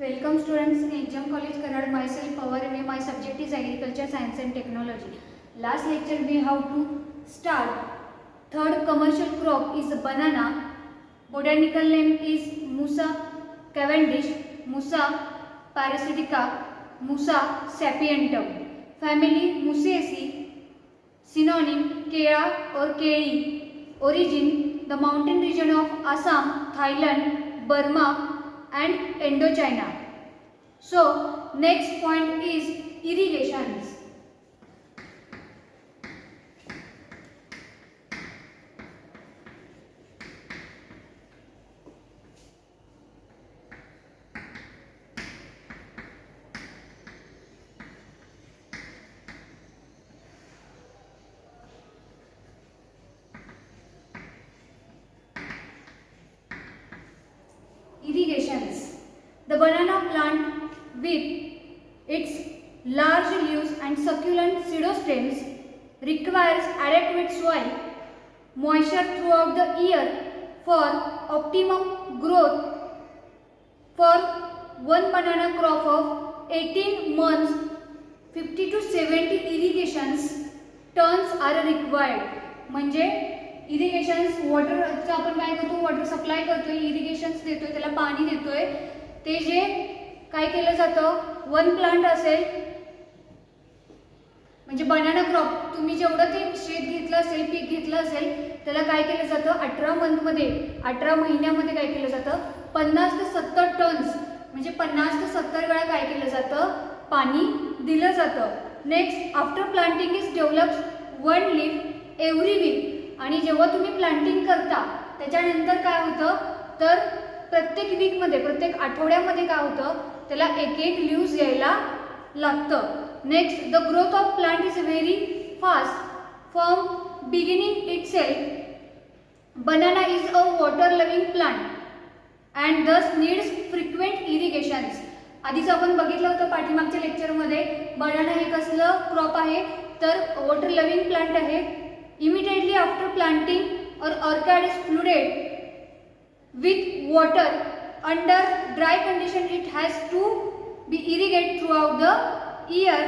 Welcome students in Exam College Karad. Myself Power and my subject is Agriculture Science and Technology. Last lecture we have to start. Third commercial crop is banana. Botanical name is Musa cavendish, Musa parasitica, Musa sapientum. Family Musaceae. Synonym केळा or केळी. Origin the mountain region of Assam, Thailand, Burma and Indochina. So next point is irrigations. Irrigations. The banana plant with its large leaves and succulent pseudostems requires adequate soil moisture throughout the year for optimum growth. For one banana crop of 18 months, 50 to 70 irrigations tons are required. म्हणजे इरिगेशन्स वॉटरचा आपण काय करतो, water supply करतोय, इरिगेशन्स देतोय, त्याला पाणी देतोय. ते जे काय केलं जातं, वन प्लांट असेल म्हणजे बनाना क्रॉप, तुम्ही जेवढं ते शेत घेतलं असेल, पीक घेतलं असेल, त्याला काय केलं जातं, 18 मंथमध्ये 18 महिन्यामध्ये काय केलं जातं, 50 ते 70 टन्स म्हणजे 50 ते 70 वेळा काय केलं जातं, पाणी दिलं जातं. Next after planting is develops one leaf every week. आणि जेव्हा तुम्ही प्लांटिंग करता त्याच्यानंतर काय होतं, तर प्रत्येक वीकमध्ये प्रत्येक आठवड्यामध्ये काय होतं, त्याला एक एक लीव्स यायला लागतं. Next the growth of plant is very fast from beginning itself. Banana is a water loving plant and thus needs frequent irrigations. आधीच आपण बघितलं होतं पाठीमागच्या लेक्चरमध्ये, बनाना हे कसलं क्रॉप आहे, तर वॉटर लविंग प्लांट आहे. Immediately after planting or orchid is flooded with water under dry condition, it has to be irrigated throughout the year.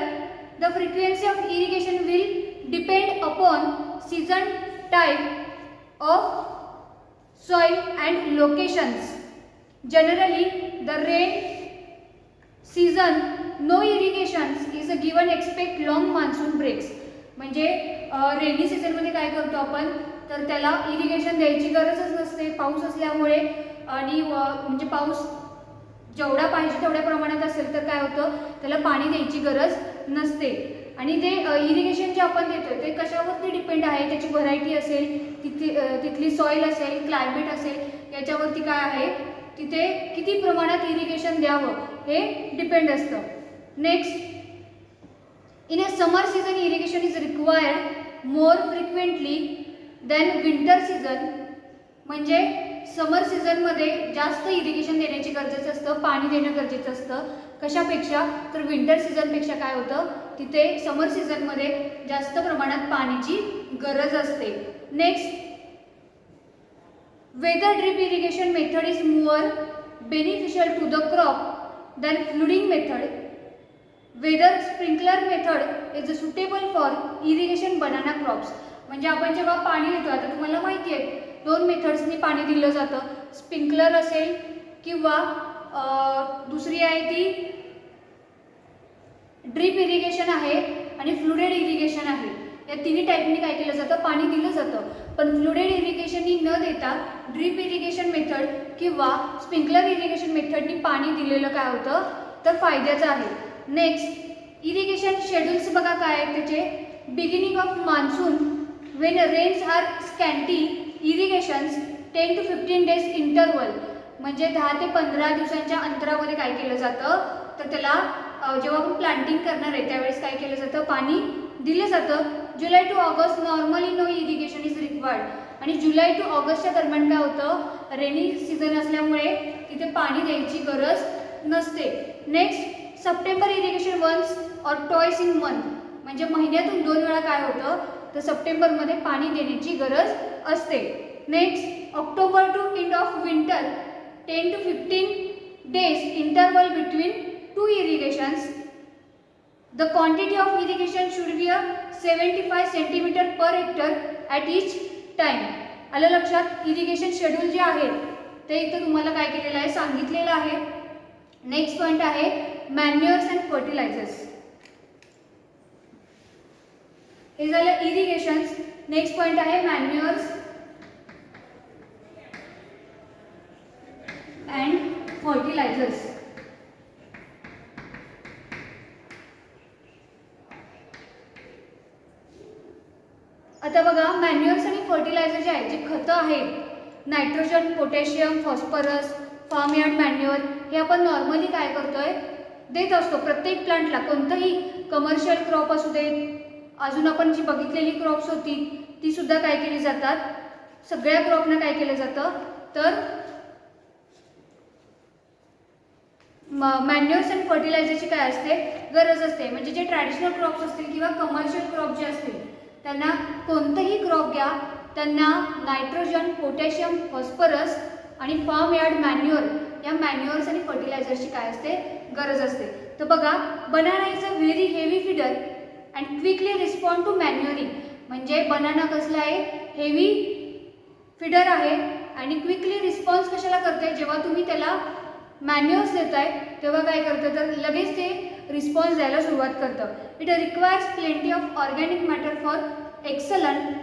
The frequency of irrigation will depend upon season, type of soil and locations. Generally the rain season no irrigations is given except long monsoon breaks. म्हणजे rainy सीझनमध्ये काय करतो आपण, तर त्याला irrigation द्यायची गरजच नसते पाऊस असल्यामुळे. आणि म्हणजे पाऊस जेवढा पाहिजे तेवढ्या प्रमाणात असेल तर काय होतं, त्याला पाणी द्यायची गरज नसते. आणि ते इरिगेशन जे आपण देतो ते कशावरती डिपेंड आहे, त्याची व्हरायटी असेल, तिथली सॉईल असेल, क्लायमेट असेल, याच्यावरती काय आहे, तिथे किती प्रमाणात इरिगेशन द्यावं हे डिपेंड असतं. Next in a summer season irrigation is required more frequently than winter season. म्हणजे समर सीझन मध्ये जास्त इरिगेशन देण्याची गरजेचं असतं, पाणी देणं गरजेचं असतं. कशापेक्षा, तर विंटर सीझन पेक्षा काय होतं, तिथे समर सीझन मध्ये जास्त प्रमाणात पाण्याची गरज असते. Next whether drip irrigation method is more beneficial to the crop than flooding method. Whether sprinkler method is suitable for irrigation banana crops. म्हणजे आपण जेव्हा पाणी देतो, आता तुम्हाला माहिती आहे 2 मेथड्सनी पाणी दिलं जातं, स्प्रिंकलर असेल किंवा दुसरी आहे ती ड्रिप इरिगेशन आहे आणि फ्लुडेड इरिगेशन आहे. या तिन्ही टाईपनी काय केलं जातं, पाणी दिलं जातं. पण फ्लुडेड इरिगेशननी न देता ड्रिप इरिगेशन मेथड किंवा स्प्रिंकलर इरिगेशन मेथडनी पाणी दिलेलं काय होतं, तर फायद्याचं आहे. नेक्स्ट इरिगेशन शेड्यूल्स बघा काय आहे त्याचे. Beginning of monsoon when rains are scanty irrigations 10 to 15 days interval. म्हणजे 10 ते 15 दिवसांच्या अंतरामध्ये काय केलं जातं, तर त्याला जेव्हा आपण प्लांटिंग करणार आहे त्यावेळेस काय केलं जातं, पाणी दिलं जातं. July to August normally no irrigation is required. आणि जुलै टू ऑगस्टच्या दरम्यान काय होतं, रेनी सीझन असल्यामुळे तिथे पाणी द्यायची गरज नसते. नेक्स्ट सप्टेंबर इरिगेशन वन्स और टॉयस इन मंथ. म्हणजे महिन्यातून 2 वेळा काय होतं, तर सप्टेंबरमध्ये पाणी देण्याची गरज असते. Next October to end of winter 10 to 15 days interval between two irrigations. The quantity of irrigation should be a 75 centimeter per hectare at each time. आलं लक्षात? इरिगेशन शेड्यूल जे आहे ते इथं तुम्हाला काय केलेलं आहे सांगितलेलं आहे. नेक्स्ट पॉइंट आहे मॅन्युअर्स अँड फर्टिलायझर्स. हे झालं इरिगेशन्स. नेक्स्ट पॉइंट आहे मॅन्युअर्स अँड फर्टिलायझर्स. आता बघा मॅन्युअर्स आणि फर्टिलायझर जे आहेत, जे खतं आहेत, nitrogen, potassium, phosphorus, farm yard manure, हे आपण नॉर्मली काय करतोय देत असतो प्रत्येक प्लांटला. कोणतंही कमर्शियल क्रॉप असू देत, अजून आपण जी बघितलेली क्रॉप्स होती ती सुद्धा काय केली जातात, सगळ्या क्रॉपना काय केलं जातं तर मॅन्युअर्स अँड फर्टिलायझरची काय असते गरज असते. म्हणजे जे ट्रॅडिशनल क्रॉप्स असतील किंवा कमर्शियल क्रॉप जे असतील त्यांना कोणतंही क्रॉप घ्या, त्यांना नायट्रोजन, पोटॅशियम, फॉस्फरस आणि फार्म यार्ड मॅन्युअर या मॅन्युअर्स आणि फर्टिलायझरची काय असते गरज असते. तर बघा banana is a very heavy feeder and quickly respond to manuring. म्हणजे बनाना कसला आहे हेवी फीडर आहे आणि क्विकली रिस्पॉन्स कशाला करते, जेव्हा तुम्ही त्याला मॅन्युअर्स देताय तेव्हा काय करतं तर लगेच ते रिस्पॉन्स द्यायला सुरुवात करतं. It requires plenty of organic matter for excellent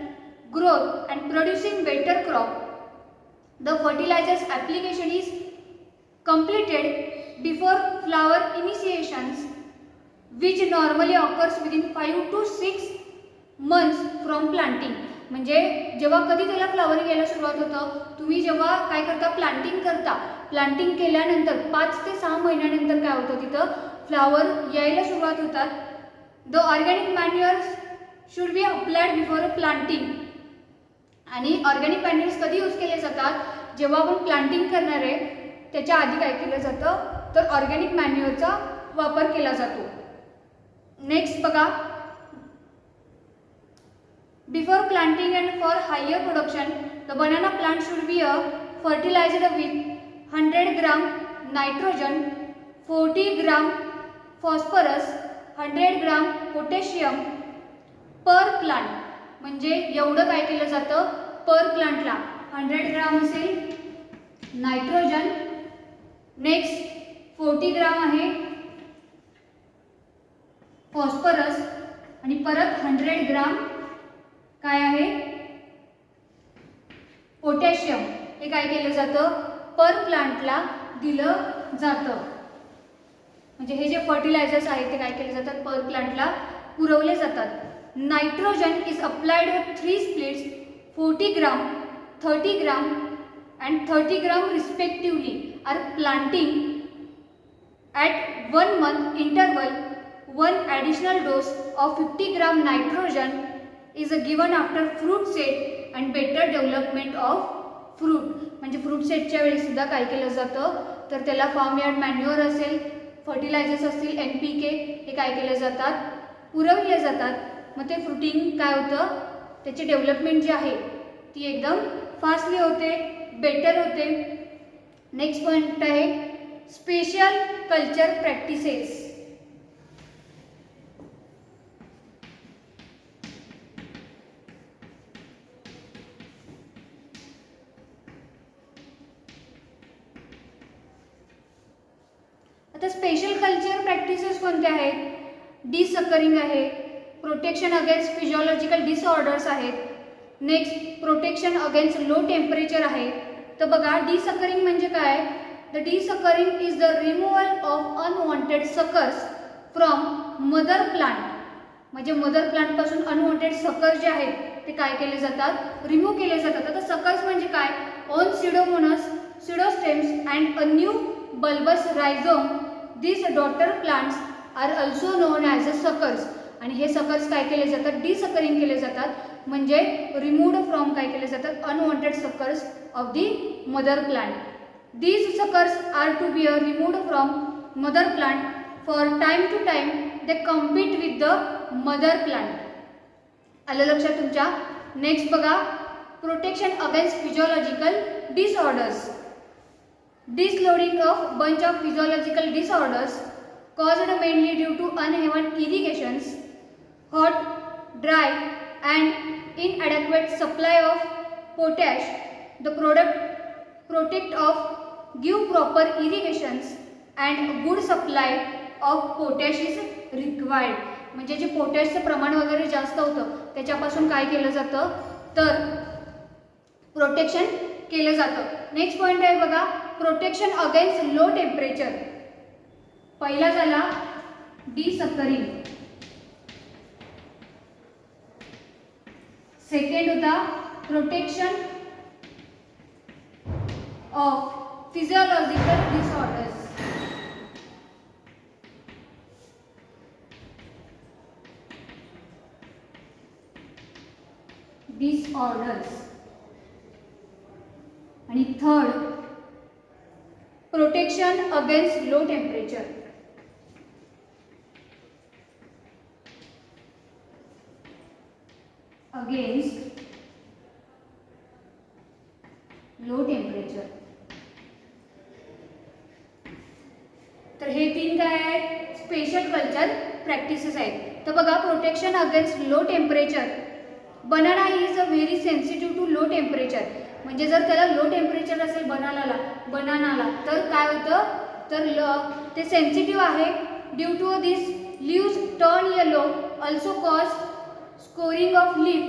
growth and producing better crop. The fertilisers application is completed before flower initiations, which normally occurs within 5 to 6 months from planting. म्हणजे जेव्हा कधी त्याला फ्लावरिंग यायला सुरुवात होतं, तुम्ही जेव्हा काय करता प्लांटिंग करता, प्लांटिंग केल्यानंतर 5 ते 6 महिन्यानंतर काय होतं तिथं फ्लावर यायला सुरुवात होतात. The organic मॅन्युअर्स should be applied before planting. आणि ऑर्गॅनिक मॅन्युअर्स कधी यूज केले जातात, जेव्हा आपण प्लांटिंग करणार आहे त्याच्या आधी काय केलं जातं तर ऑर्गॅनिक मॅन्युअरचा वापर केला जातो. नेक्स्ट बघा before planting and for higher production the banana plant should be a fertilised with 100 gram nitrogen, 40 gram phosphorus, 100 gram potassium per plant. म्हणजे एवढं काय केलं जातं पर प्लांटला 100 ग्राम असेल नायट्रोजन, नेक्स्ट 40 ग्राम आहे फॉस्फरस आणि परत 100 ग्राम काय आहे पोटॅशियम. हे काय केलं जातं पर प्लांटला दिलं जातं. म्हणजे हे जे फर्टिलायझर्स आहेत ते काय केले जातात पर प्लांटला पुरवले जातात. Nitrogen is applied with 3 splits 40 gram, 30 gram and 30 gram respectively are planting at 1 month interval. One additional dose of 50 gram nitrogen is given after fruit set and better development of fruit. म्हणजे fruit सेटच्या वेळी सुद्धा काय केलं जातं तर त्याला form yard manure असेल, फर्टिलायझर्स असतील, NPK हे काय केले जातात पुरवले जातात. मग ते फ्रुटिंग काय होतं त्याची डेव्हलपमेंट जी आहे ती एकदम फास्टली होते, बेटर होते. नेक्स्ट पॉइंट आहे स्पेशल कल्चर प्रॅक्टिसेस. आता स्पेशल कल्चर प्रॅक्टिसेस कोणत्या आहेत, डिसकरिंग आहे, प्रोटेक्शन अगेन्स्ट फिजिओलॉजिकल डिसऑर्डर्स आहेत, next protection against low temperature आहे. तर बघा डिसकरिंग म्हणजे काय, the desuckering is the removal of unwanted suckers from mother plant. म्हणजे मदर प्लांट पासून अनवॉन्टेड सकर जे आहेत ते काय केले जातात रिमूव्ह केले जातात. आता सकर्स म्हणजे काय, on pseudomonas, pseudostems and a new bulbous rhizome. This daughter plants are also known as a suckers. आणि हे सकर्स काय केले जातात डिसकरिंग केले जातात, म्हणजे रिमूव्ड फ्रॉम काय केले जातात unwanted suckers of the mother plant. These suckers are to be removed from mother plant from time to time. They compete with the mother plant. आलं लक्षात तुमच्या. नेक्स्ट बघा protection against physiological disorders. Disloading of bunch of physiological disorders caused mainly due to uneven irrigations, hot, dry and inadequate supply of potash. The protect of give proper irrigations and good supply of potash is required. म्हणजे जे पोटॅशचं प्रमाण वगैरे जास्त होतं त्याच्यापासून काय केलं जातं तर प्रोटेक्शन केलं जातं. नेक्स्ट पॉइंट आहे बघा, प्रोटेक्शन अगेन्स्ट लो टेम्परेचर. पहिला झाला डिसकरिंग, सेकंड होता प्रोटेक्शन ऑफ फिजियोलॉजिकल डिसऑर्डर्स. आणि third protection against low temperature. Against low temperature. तर हे तीन काय आहेत स्पेशल कल्चर प्रॅक्टिसेस आहेत. तर बघा, protection against low temperature. Banana is a very sensitive to low temperature. म्हणजे जर त्याला लो टेम्परेचर असेल बनानाला तर काय होतं तर ते सेन्सिटिव्ह आहे. Due to this leaves turn yellow, also cause scoring of leaf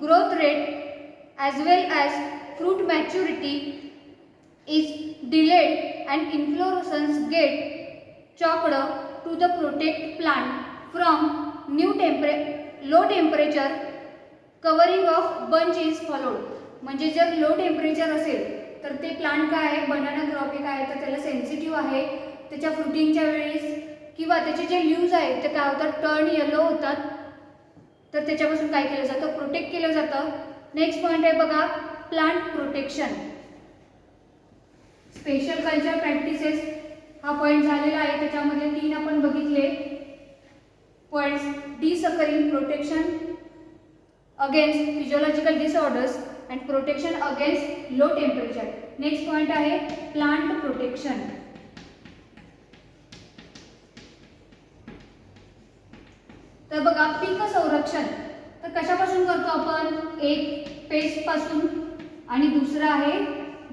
growth rate as well as fruit maturity is delayed and inflorescence get choked to the protect plant from low temperature covering of bunch is followed. म्हणजे जर low temperature असेल तर ते plant काय आहे banana crop हे काय आहे तर त्याला सेन्सिटिव्ह आहे. त्याच्या फ्रुटिंगच्या वेळेस किंवा त्याचे जे लीव्ज आहेत ते काय होतात टर्न येलो होतात. तर त्याच्यापासून काय केलं जातं प्रोटेक्ट केलं जातं. नेक्स्ट पॉइंट आहे बघा, plant protection. Special culture practices हा पॉइंट झालेला आहे. त्याच्यामध्ये तीन आपण बघितले points. Desuckering, protection against physiological disorders and protection against low temperature. Next point आहे प्लांट प्रोटेक्शन. तर बघा, पीक संरक्षण तर कशापासून करतो आपण, एक पेस्ट पासून आणि दुसरा आहे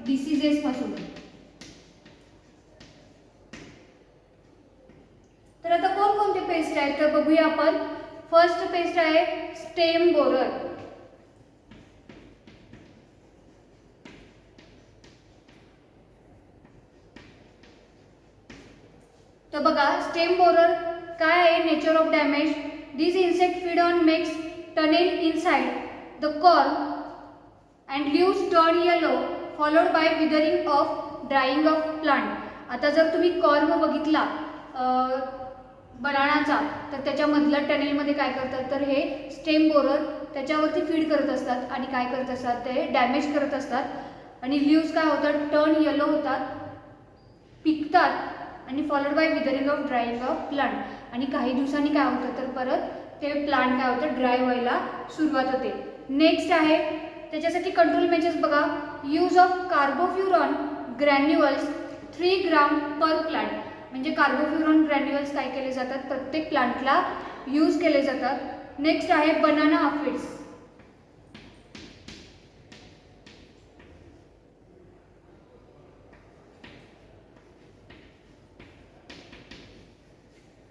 डिसीजेस पासून. तर आता कोणकोणते पेस्ट आहेत तर बघूया आपण. फर्स्ट पेस्ट आहे स्टेम बोरर. तर बघा, स्टेम बोरर काय आहे, nature of damage. This insect feed on makes tunnel inside the corn and leaves turn yellow followed by withering of drawing of plant. आता जर तुम्ही कॉर्न बघितला बनानाचा तर त्याच्यामधल्या टनेलमध्ये काय करतात तर हे स्टेम बोरर त्याच्यावरती फीड करत असतात आणि काय करत असतात ते डॅमेज करत असतात. आणि लीव्स काय होतात टर्न येलो होतात, पिकतात आणि followed by withering of drawing of plant. आणि काही दिवसांनी काय होतं तर परत ते प्लांट काय होतं ड्राय व्हायला सुरुवात होते. नेक्स्ट आहे त्याच्यासाठी कंट्रोल मेजर्स बघा. Use of कार्बोफ्युरॉन granules 3 gram per plant. म्हणजे कार्बोफ्युरॉन ग्रॅन्युअल्स काय केले जातात प्रत्येक प्लांटला यूज केले जातात. नेक्स्ट आहे बनाना अफिड्स.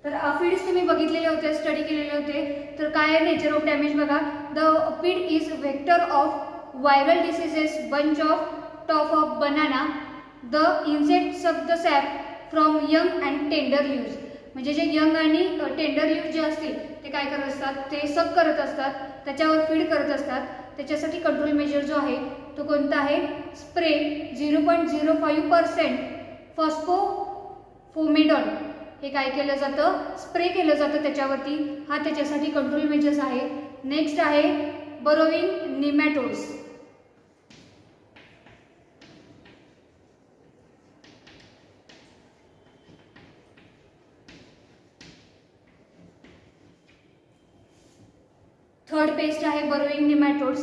तर अफिड्स तुम्ही बघितलेले होते, स्टडी केलेले होते. तर काय आहे नेचर ऑफ डॅमेज बघा. The aphid is vector of viral diseases bunch of top of banana. The insect suck the sap from young and tender leaves. म्हणजे जे यंग आणि टेंडर लीव्ज जे असतील ते काय करत असतात ते सक करत असतात, त्याच्यावर फीड करत असतात. त्याच्यासाठी कंट्रोल मेजर जो आहे तो कोणता आहे, स्प्रे 0.05% फॉस्फोफोमेडॉन हे काय केलं जातं स्प्रे केलं जातं त्याच्यावरती. हा त्याच्यासाठी कंट्रोल मेजर्स आहे. नेक्स्ट आहे बरोविंग निमॅटोड्स. थर्ड पेस्ट आहे बरोविंग निमॅटोड्स.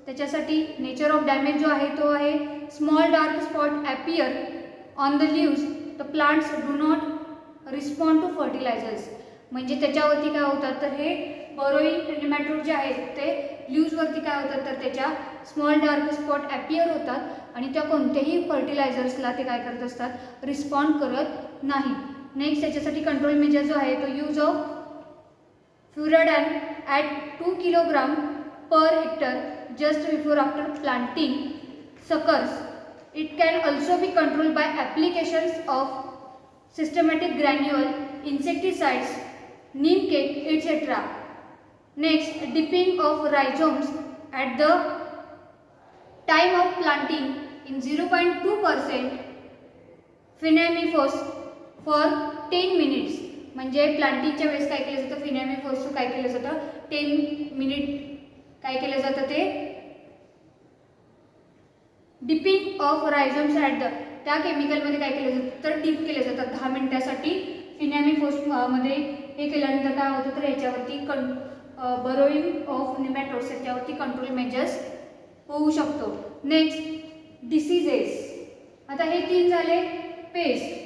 त्याच्यासाठी नेचर ऑफ डॅमेज जो आहे तो आहे small dark spot appear on the leaves the plants do not respond to fertilisers. म्हणजे त्याच्यावरती काय होतात तर हे बरोईंग निमॅटोड जे आहेत ते लीव्सवरती काय होतात तर त्याच्या स्मॉल डार्क स्पॉट ॲपियर होतात आणि त्या कोणत्याही फर्टिलायझर्सला ते काय करत असतात रिस्पॉन्ड करत नाही. नेक्स्ट त्याच्यासाठी कंट्रोल मेजर जो आहे तो use of Furadan at 2 kilogram per hectare just before after planting suckers. It can also be controlled by applications of systematic granule, insecticides, neem cake, etc. Next, dipping of rhizomes at the time of planting in 0.2% फिनॅमिफॉस for 10 minutes. म्हणजे प्लांटिंगच्या वेळेस काय केलं जातं फिनॅमिफॉसचं काय केलं जातं 10 minute काय केलं जातं ते डिपिंग ऑफ रायझोम्स ॲट द त्या केमिकलमध्ये काय केलं जातं तर डिप केलं जातं 10 मिनिटासाठी फिनॅमिफॉसमध्ये. हे केल्यानंतर काय होतं तर याच्यावरती बरोईंग ऑफ निमॅटोड्स याच्यावरती कंट्रोल मेजर्स होऊ शकतो. Next diseases. आता हे 3 झाले पेस्ट.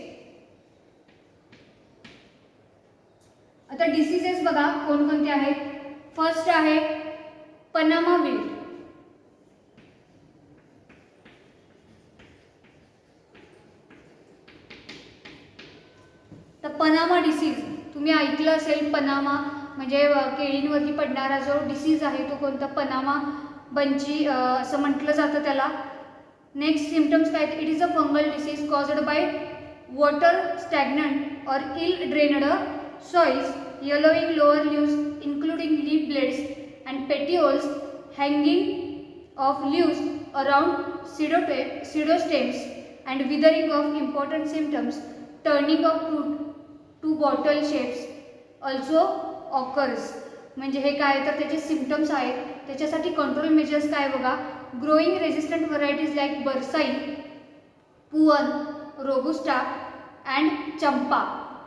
आता डिसीजेस बघा कोणकोणते आहेत. फर्स्ट आहे पनामा विल्ट. तर पनामा डिसीज तुम्ही ऐकलं असेल. पनामा म्हणजे केळींवरती पडणारा जो डिसीज आहे तो कोणता पनामा बंची असं म्हटलं जातं त्याला. नेक्स्ट सिम्पटम्स काय. It is a fungal disease caused by water stagnant और ill drained soils, yellowing lower leaves including leaf blades and petioles, hanging of leaves around pseudostems and withering of important symptoms, turning of fruit to bottle shapes also occurs. म्हणजे हे काय तर त्याचे symptoms आहेत. त्याच्यासाठी control measures काय बघा. Growing resistant varieties like बरसाई, Poovan, Robusta and Champa.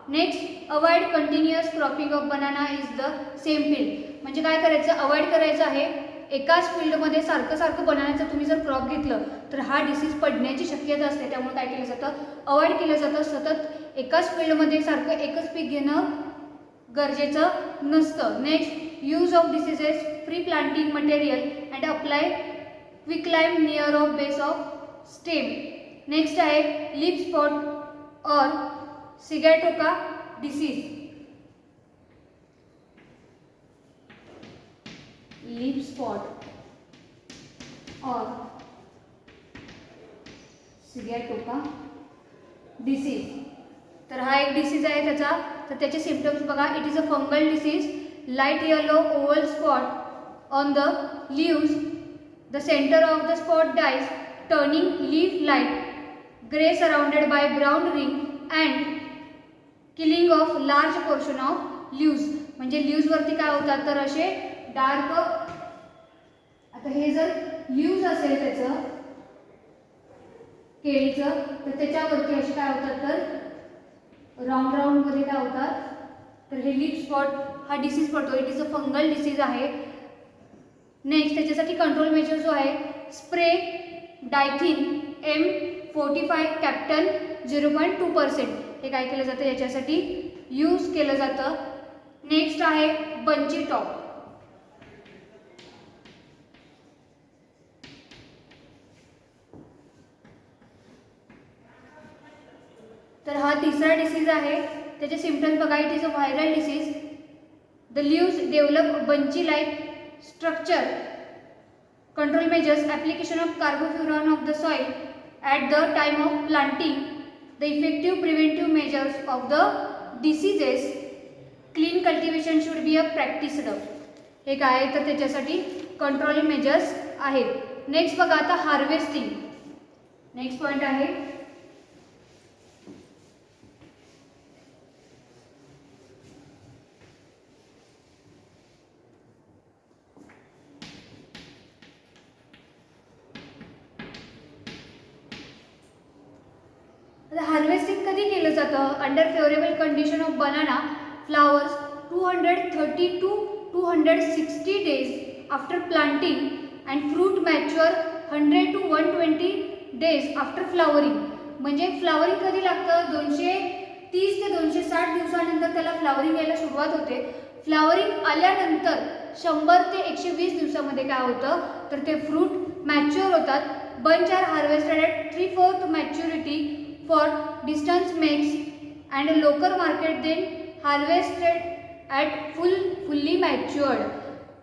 Next avoid continuous cropping of banana is the same field. म्हणजे काय करायचं अवॉइड करायचं आहे एकाच फील्डमध्ये सारखं सारखं बनानाचं तुम्ही जर क्रॉप घेतलं तर हा डिसीज पडण्याची शक्यता असते. त्यामुळे काय केलं जातं अवॉइड केलं जातं. सतत एकाच फील्डमध्ये सारखं एकच पीक घेणं गरजेचं नसतं. Next use of diseases free planting material and apply quicklime near of base of stem. Next आहे लीफ स्पॉट और सिगॅटोका डिसीज. लीफ स्पॉट और सिगॅटोका डिसीज. तर हा एक डिसीज आहे त्याचा. तर त्याचे सिम्पटम्स बघा. It is a fungal disease. Light yellow oval spot on the leaves. The centre of the spot dies turning leaf light grey surrounded by brown ring and killing of large portion of leaves. म्हणजे लीव्सवरती काय होतात तर असे dark. आता हे जर leaves असेल त्याचं केळीचं तर त्याच्यावरती असे काय होतात तर राऊंड राऊंड मध्ये काय होतात तर हे लीफ स्पॉट हा डिसीज पडतो. It is a fungal disease आहे. नेक्स्ट त्याच्यासाठी कंट्रोल मेजर जो आहे स्प्रे डायथिन M45 कॅप्टन 0.2%. हे काय केलं जातं याच्यासाठी यूज केलं जातं. नेक्स्ट आहे बंची टॉप. तर हा तिसरा डिसीज आहे. त्याचे सिम्पटम्स बघा. It is a viral disease. The leaves develop bunchy like structure. Control measures application of carbofuran of the soil at the time of planting. The effective preventive measures of the diseases. Clean cultivation should be a practised. हे काय आहे तर त्याच्यासाठी control measures आहेत. Next बघा आता harvesting. Next point आहे harvesting कधी केलं जातं. Under favourable condition of banana flowers 230 to 260 days after planting and fruit mature 100 to 120 days after flowering. म्हणजे फ्लावरिंग कधी लागतं 230 ते 260 दिवसानंतर त्याला फ्लावरिंग यायला सुरुवात होते. फ्लावरिंग आल्यानंतर 100 ते 120 दिवसामध्ये काय होतं तर ते फ्रूट मॅच्युअर होतात. Bunch are harvested at 3/4 maturity for distance makes and local market then harvested at fully matured.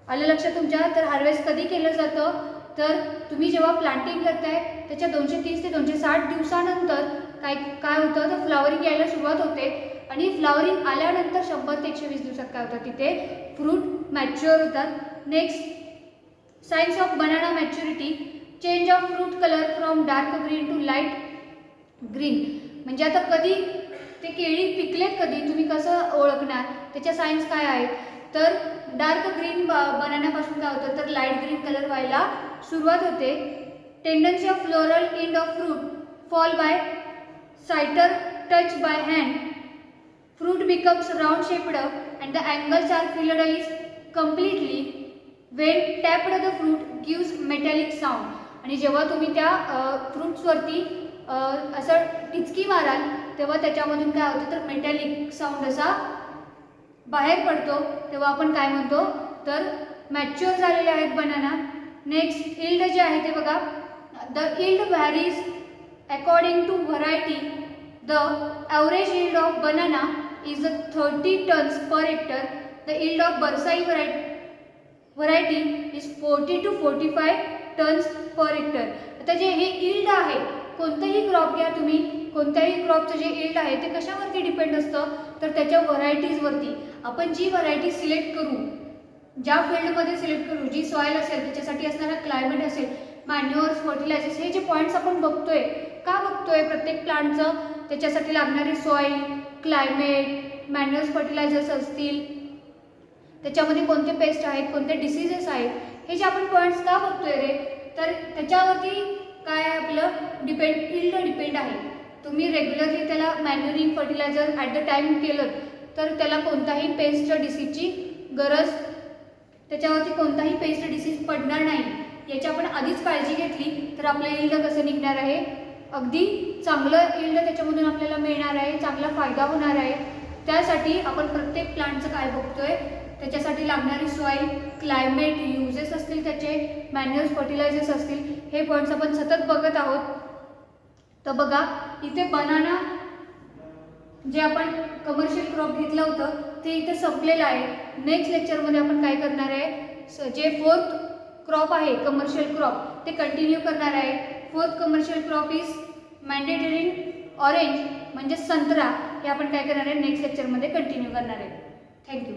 आलं लक्षात तुमच्या. तर हार्वेस्ट कधी केलं जातं तर तुम्ही जेव्हा प्लांटिंग करताय त्याच्या 230 ते 260 दिवसानंतर काय होतं तर फ्लावरिंग यायला सुरुवात होते आणि फ्लावरिंग आल्यानंतर 100 ते 120 दिवसात काय होतं तिथे फ्रूट मॅच्युअर होतात. Next signs of banana maturity. Change of fruit colour from dark green to light green. म्हणजे आता कधी ते केळी पिकलेत कधी तुम्ही कसं ओळखणार त्याच्या सायन्स काय आहेत तर डार्क ग्रीन बनानापासून काय होतं तर लाईट ग्रीन कलर व्हायला सुरुवात होते. Tendency of floral end of fruit fall by slighter touch by hand. Fruit becomes round shaped and the angles are filled completely. When tapped the fruit gives metallic sound. आणि जेव्हा तुम्ही त्या फ्रूट्सवरती असं टिचकी माराल तेव्हा त्याच्यामधून काय होतं तर मेटॅलिक साऊंड असा बाहेर पडतो. तेव्हा आपण काय म्हणतो तर मॅच्युअर झालेले आहेत बनाना. नेक्स्ट इल्ड जे आहे ते बघा. The yield varies according to variety. The average yield of banana is 30 tons per hectare. The yield of बरसाई variety is 40 to 45 tons per hectare. आता जे हे इल्ड आहे कोणतंही क्रॉप घ्या तुम्ही कोणत्याही क्रॉपचं जे इल्ड आहे ते कशावरती डिपेंड असतं तर त्याच्या व्हरायटीजवरती. आपण जी व्हरायटी सिलेक्ट करू ज्या फील्डमध्ये सिलेक्ट करू जी सॉईल असेल त्याच्यासाठी असणारा क्लायमेट असेल मॅन्युअर्स फर्टिलायझर्स हे जे पॉईंट्स आपण बघतोय का बघतोय प्रत्येक प्लांटचं त्याच्यासाठी लागणारे सॉईल क्लायमेट मॅन्युअर्स फर्टिलायझर्स असतील त्याच्यामध्ये कोणते पेस्ट आहेत कोणते डिसीजेस आहेत हे जे आपण पॉईंट्स का बघतोय रे तर त्याच्यावरती काय आपलं इल्ड डिपेंड आहे. तुम्ही रेग्युलरली त्याला मॅन्युअरिंग फर्टिलायझर ॲट द टाईम केलं तर त्याला कोणताही पेस्ट डिसीजची गरज त्याच्यावरती कोणताही पेस्ट डिसीज पडणार नाही याची आपण आधीच काळजी घेतली तर आपलं इल्ड कसं निघणार आहे अगदी चांगलं इल्ड त्याच्यामधून आपल्याला मिळणार आहे चांगला फायदा होणार आहे. त्यासाठी आपण प्रत्येक प्लांटचं काय बघतोय त्याच्यासाठी लागणारी सॉईल क्लायमेट युजेस असतील त्याचे मॅन्युअर्स फर्टिलायझर्स असतील हे पॉईंट्स आपण सतत बघत आहोत. तर बघा इथे बनाना जे आपण कमर्शियल क्रॉप घेतलं होतं ते इथे संपलेलं आहे. नेक्स्ट लेक्चरमध्ये आपण काय करणार आहे जे 4th क्रॉप आहे कमर्शियल क्रॉप ते कंटिन्यू करणार आहे. 4th commercial crop is mandatory orange म्हणजे संत्रा हे आपण काय करणार आहे नेक्स्ट लेक्चरमध्ये कंटिन्यू करणार आहे. थँक्यू.